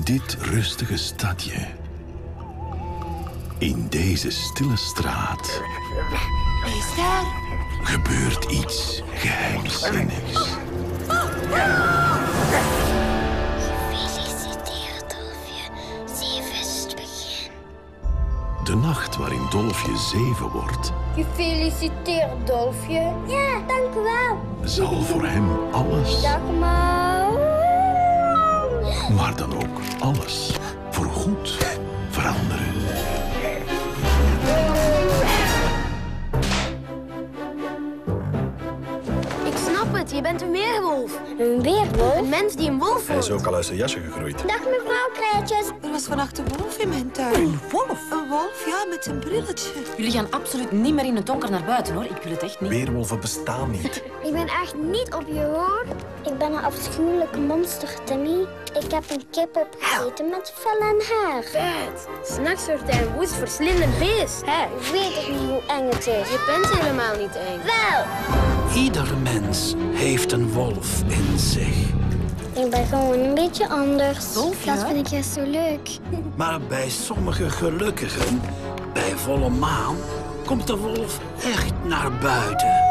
dit rustige stadje, in deze stille straat, Meester? gebeurt iets geheimzinnigs. Gefeliciteerd, Dolfje. 7 is het begin. De nacht waarin Dolfje 7 wordt, Gefeliciteerd, Dolfje. Ja, dank u wel. zal voor hem alles, Dag, ma. maar dan ook alles, voorgoed veranderen. Ik snap het, je bent een weerwolf. Een weerwolf? Een mens die een wolf Hij is wordt. ook al uit zijn jasje gegroeid. Dag, mevrouw Krijtjes. Er was vannacht een wolf in mijn tuin. Een wolf? Een wolf, ja, met een brilletje. Jullie gaan absoluut niet meer in het donker naar buiten, hoor. Ik wil het echt niet. Weerwolven bestaan niet. Ik ben echt niet op je hoor. Ik ben een afschuwelijke monster, Timmy. Ik heb een kip opgegeten met vel en haar. Vet. S'nachts wordt hij een woest verslindend beest. Hè? Ik weet ook niet hoe eng het is. Je bent helemaal niet eng. Wel. Ieder mens heeft een wolf in zich. Ik ben gewoon een beetje anders. Dolfje? Dat vind ik juist zo leuk. Maar bij sommige gelukkigen, bij volle maan, komt de wolf echt naar buiten.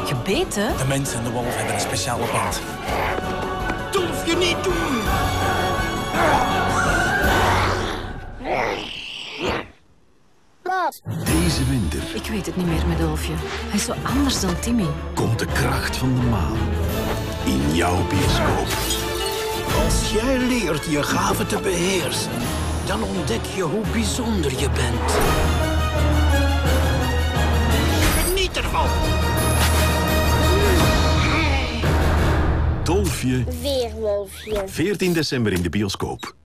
Gebeten? De mens en de wolf hebben een speciale band. Durf je niet doen! Wat? Deze winter Ik weet het niet meer met Dolfje. Hij is zo anders dan Timmy. komt de kracht van de maan in jouw bioscoop. Als jij leert je gaven te beheersen, dan ontdek je hoe bijzonder je bent. Geniet ervan! Dolfje, Weerwolfje. 14 december in de bioscoop.